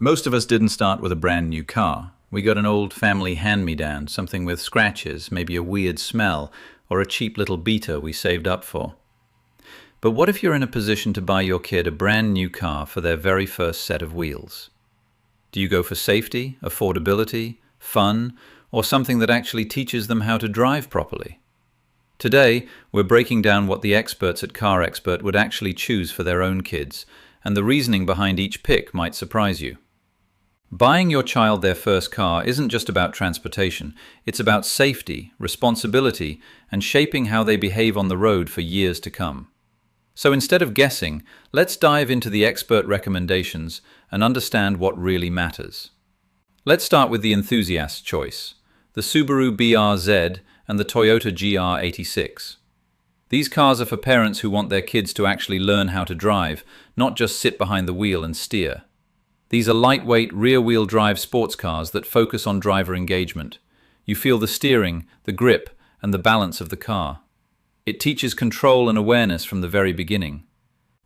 Most of us didn't start with a brand new car. We got an old family hand-me-down, something with scratches, maybe a weird smell, or a cheap little Beta we saved up for. But what if you're in a position to buy your kid a brand new car for their very first set of wheels? Do you go for safety, affordability, fun, or something that actually teaches them how to drive properly? Today, we're breaking down what the experts at Car Expert would actually choose for their own kids, and the reasoning behind each pick might surprise you. Buying your child their first car isn't just about transportation, it's about safety, responsibility, and shaping how they behave on the road for years to come. So instead of guessing, let's dive into the expert recommendations and understand what really matters. Let's start with the enthusiast's choice, the Subaru BRZ and the Toyota GR86. These cars are for parents who want their kids to actually learn how to drive, not just sit behind the wheel and steer. These are lightweight, rear-wheel drive sports cars that focus on driver engagement. You feel the steering, the grip, and the balance of the car. It teaches control and awareness from the very beginning.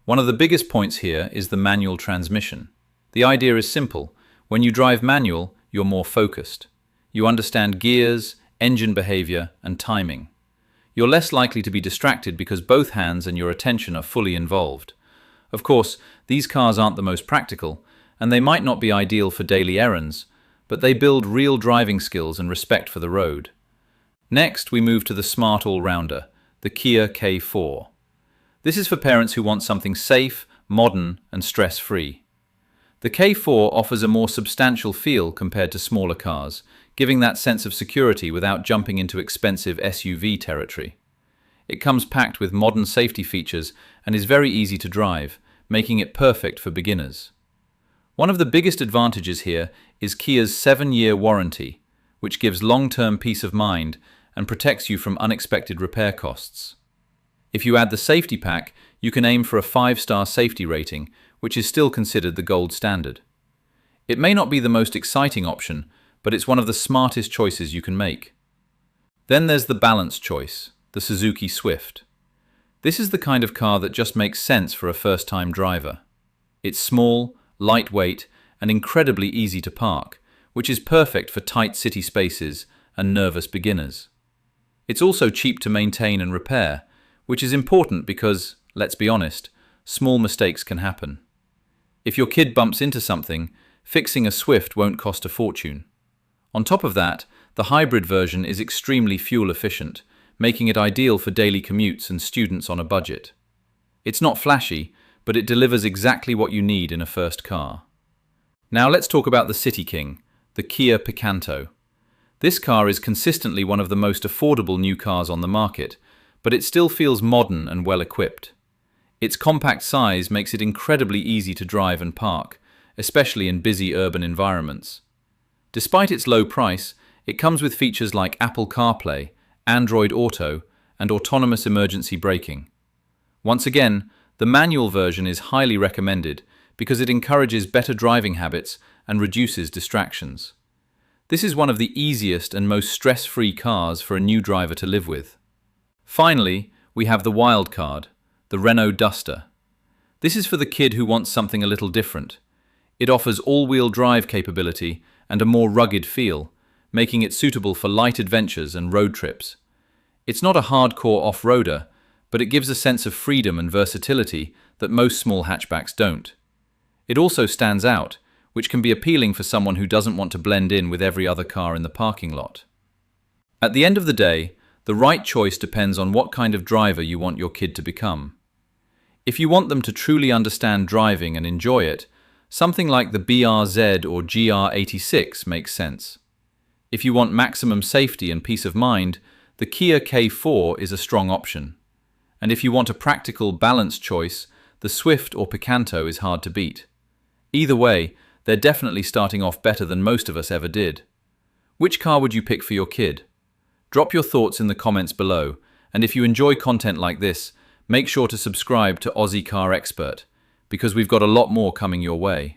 One of the biggest points here is the manual transmission. The idea is simple. When you drive manual, you're more focused. You understand gears, engine behavior, and timing. You're less likely to be distracted because both hands and your attention are fully involved. Of course, these cars aren't the most practical, and they might not be ideal for daily errands, but they build real driving skills and respect for the road. Next, we move to the smart all-rounder, the Kia K4. This is for parents who want something safe, modern, and stress-free. The K4 offers a more substantial feel compared to smaller cars, giving that sense of security without jumping into expensive SUV territory. It comes packed with modern safety features and is very easy to drive, making it perfect for beginners. One of the biggest advantages here is Kia's 7-year warranty, which gives long-term peace of mind and protects you from unexpected repair costs. If you add the safety pack, you can aim for a 5-star safety rating, which is still considered the gold standard. It may not be the most exciting option, but it's one of the smartest choices you can make. Then there's the balanced choice, the Suzuki Swift. This is the kind of car that just makes sense for a first-time driver. It's small, lightweight, and incredibly easy to park, which is perfect for tight city spaces and nervous beginners. It's also cheap to maintain and repair, which is important because, let's be honest, small mistakes can happen. If your kid bumps into something, fixing a Swift won't cost a fortune. On top of that, the hybrid version is extremely fuel efficient, making it ideal for daily commutes and students on a budget. It's not flashy, but it delivers exactly what you need in a first car. Now let's talk about the City King, the Kia Picanto. This car is consistently one of the most affordable new cars on the market, but it still feels modern and well-equipped. Its compact size makes it incredibly easy to drive and park, especially in busy urban environments. Despite its low price, it comes with features like Apple CarPlay, Android Auto, and autonomous emergency braking. Once again, the manual version is highly recommended because it encourages better driving habits and reduces distractions. This is one of the easiest and most stress-free cars for a new driver to live with. Finally, we have the wild card, the Renault Duster. This is for the kid who wants something a little different. It offers all-wheel drive capability and a more rugged feel, making it suitable for light adventures and road trips. It's not a hardcore off-roader, but it gives a sense of freedom and versatility that most small hatchbacks don't. It also stands out, which can be appealing for someone who doesn't want to blend in with every other car in the parking lot. At the end of the day, the right choice depends on what kind of driver you want your kid to become. If you want them to truly understand driving and enjoy it, something like the BRZ or GR86 makes sense. If you want maximum safety and peace of mind, the Kia K4 is a strong option. And if you want a practical, balanced choice, the Swift or Picanto is hard to beat. Either way, they're definitely starting off better than most of us ever did. Which car would you pick for your kid? Drop your thoughts in the comments below, and if you enjoy content like this, make sure to subscribe to Aussie Car Expert, because we've got a lot more coming your way.